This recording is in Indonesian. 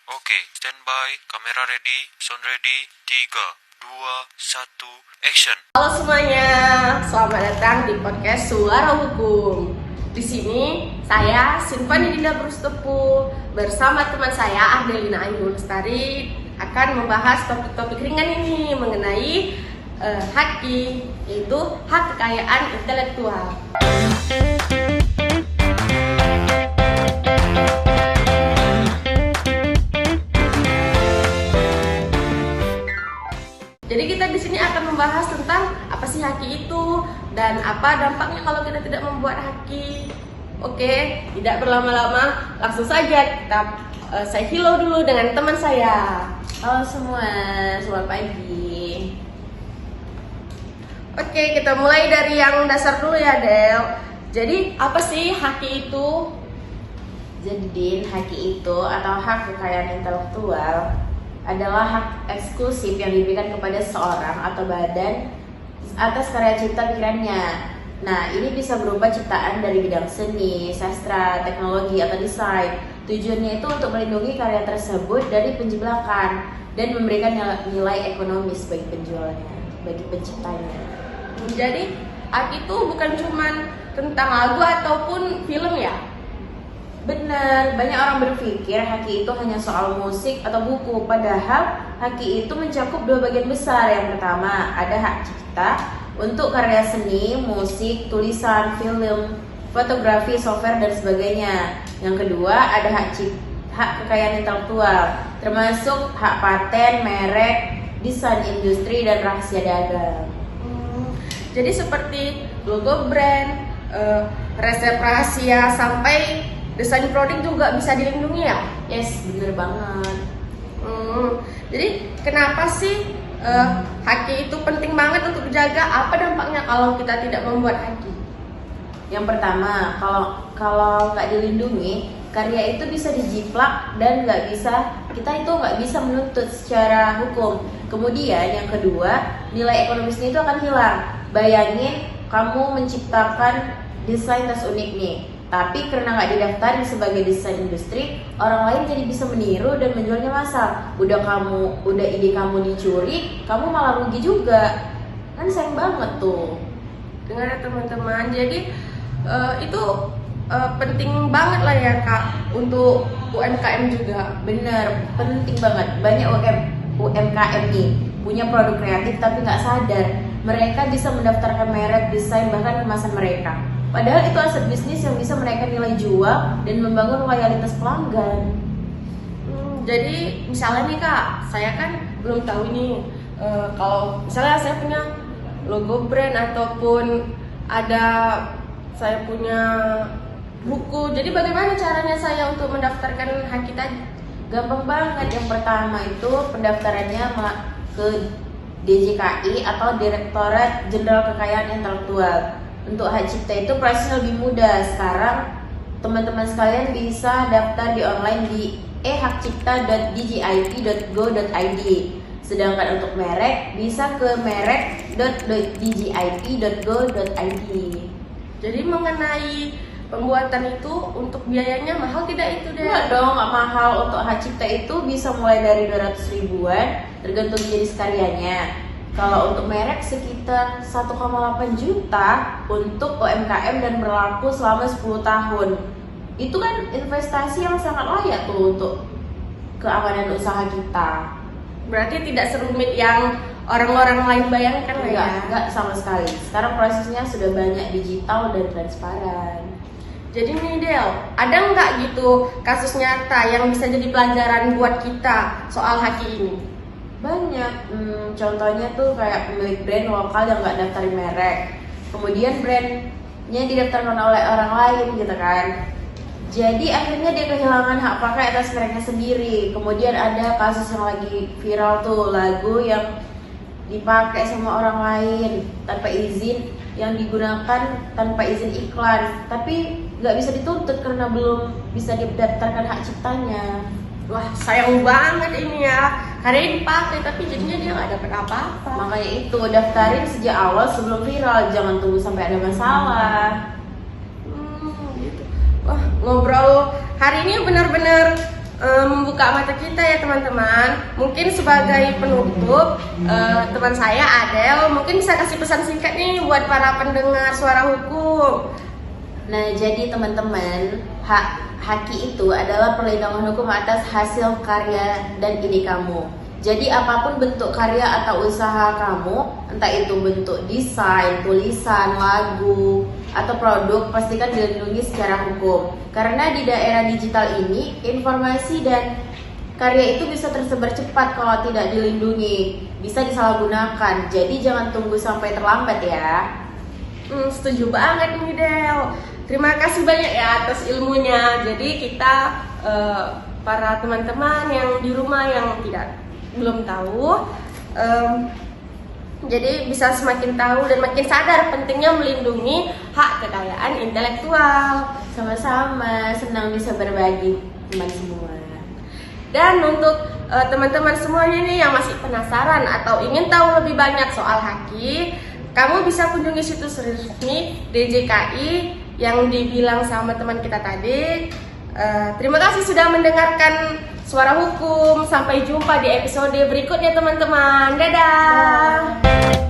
Oke, standby, kamera ready, sound ready, 3, 2, 1, action. Halo semuanya, selamat datang di podcast Suara Hukum. Di sini saya Sinfani Dinda Brustepu bersama teman saya Adelina Ayu Lestari akan membahas topik-topik ringan ini mengenai HAKI, yaitu hak kekayaan intelektual. Jadi kita di sini akan membahas tentang apa sih HAKI itu dan apa dampaknya kalau kita tidak membuat HAKI. Oke, tidak berlama-lama, langsung saja kita say hello dulu dengan teman saya. Halo semua, selamat pagi. Oke, kita mulai dari yang dasar dulu ya, Del. Jadi apa sih HAKI itu? Jadi HAKI itu atau hak kekayaan intelektual adalah hak eksklusif yang diberikan kepada seorang atau badan atas karya cipta pikirannya. Nah, ini bisa berupa ciptaan dari bidang seni, sastra, teknologi, atau desain. Tujuannya itu untuk melindungi karya tersebut dari penjeblakan dan memberikan nilai ekonomis bagi penjualnya, bagi penciptanya. Jadi HAKI itu bukan cuma tentang lagu ataupun film ya? Benar, banyak orang berpikir HAKI itu hanya soal musik atau buku. Padahal HAKI itu mencakup dua bagian besar. Yang pertama, ada hak cipta untuk karya seni, musik, tulisan, film, fotografi, software, dan sebagainya. Yang kedua, ada hak kekayaan intelektual, termasuk hak paten, merek, desain industri, dan rahasia dagang. Jadi seperti logo brand, resep rahasia, sampai desain produk juga bisa dilindungi ya? Yes, bener banget. Jadi kenapa sih HAKI itu penting banget untuk dijaga? Apa dampaknya kalau kita tidak membuat HAKI? Yang pertama, kalau nggak dilindungi, karya itu bisa dijiplak dan kita itu nggak bisa menuntut secara hukum. Kemudian yang kedua, nilai ekonomisnya itu akan hilang. Bayangin kamu menciptakan desain tas unik nih, tapi karena nggak didaftarin sebagai desain industri, orang lain jadi bisa meniru dan menjualnya massal. Udah ide kamu dicuri, kamu malah rugi juga. Kan sayang banget tuh. Dengar ya teman-teman, jadi itu penting banget lah ya Kak untuk UMKM juga. Bener, penting banget. Banyak UMKM nih punya produk kreatif tapi nggak sadar mereka bisa mendaftarkan merek, desain, bahkan kemasan mereka. Padahal itu aset bisnis yang bisa mereka nilai jual dan membangun loyalitas pelanggan. Jadi misalnya nih Kak, saya kan belum tahu nih kalau misalnya saya punya logo brand ataupun ada saya punya buku. Jadi bagaimana caranya saya untuk mendaftarkan HAKI tadi? Gampang banget. Yang pertama itu pendaftarannya ke DJKI atau Direktorat Jenderal Kekayaan Intelektual. Untuk hak cipta itu prosesnya lebih mudah. Sekarang teman-teman sekalian bisa daftar di online di ehakcipta.dgip.go.id. Sedangkan untuk merek bisa ke merek.dgip.go.id. Jadi mengenai pembuatan itu untuk biayanya mahal tidak itu deh? Enggak dong, nggak mahal. Untuk hak cipta itu bisa mulai dari 200 ribuan tergantung jenis karyanya. Kalau untuk merek sekitar 1,8 juta untuk UMKM dan berlaku selama 10 tahun. Itu kan investasi yang sangat layak tuh untuk keamanan usaha kita. Berarti tidak serumit yang orang-orang lain bayangkan lah ya? Enggak sama sekali. Sekarang prosesnya sudah banyak digital dan transparan. Jadi nih Del, ada nggak gitu kasus nyata yang bisa jadi pelajaran buat kita soal HAKI ini? Banyak, contohnya tuh kayak pemilik brand lokal yang nggak daftarin merek, kemudian brandnya didaftarkan oleh orang lain gitu kan. Jadi akhirnya dia kehilangan hak pakai atas mereknya sendiri. Kemudian ada kasus yang lagi viral tuh, lagu yang dipakai sama orang lain tanpa izin, yang digunakan tanpa izin iklan, tapi nggak bisa dituntut karena belum bisa didaftarkan hak ciptanya. Wah, sayang banget ini ya. Karena dipakai tapi jadinya dia nggak dapat apa-apa. Makanya itu daftarin sejak awal sebelum viral, jangan tunggu sampai ada masalah. Gitu. Wah, ngobrol hari ini benar-benar membuka mata kita ya teman-teman. Mungkin sebagai penutup, teman saya Adel mungkin bisa kasih pesan singkat nih buat para pendengar Suara Hukum. Nah, jadi teman-teman, haki itu adalah perlindungan hukum atas hasil karya dan ide kamu. Jadi apapun bentuk karya atau usaha kamu, entah itu bentuk desain, tulisan, lagu, atau produk, pastikan dilindungi secara hukum. Karena di daerah digital ini, informasi dan karya itu bisa tersebar cepat kalau tidak dilindungi, bisa disalahgunakan. Jadi jangan tunggu sampai terlambat ya. Setuju banget nih Del. Terima kasih banyak ya atas ilmunya. Jadi kita para teman-teman yang di rumah yang belum tahu, jadi bisa semakin tahu dan makin sadar pentingnya melindungi hak kekayaan intelektual. Sama-sama, senang bisa berbagi teman semua. Dan untuk teman-teman semuanya nih yang masih penasaran atau ingin tahu lebih banyak soal haki, kamu bisa kunjungi situs resmi DJKI yang dibilang sama teman kita tadi. Terima kasih sudah mendengarkan Suara Hukum. Sampai jumpa di episode berikutnya teman-teman. Dadah.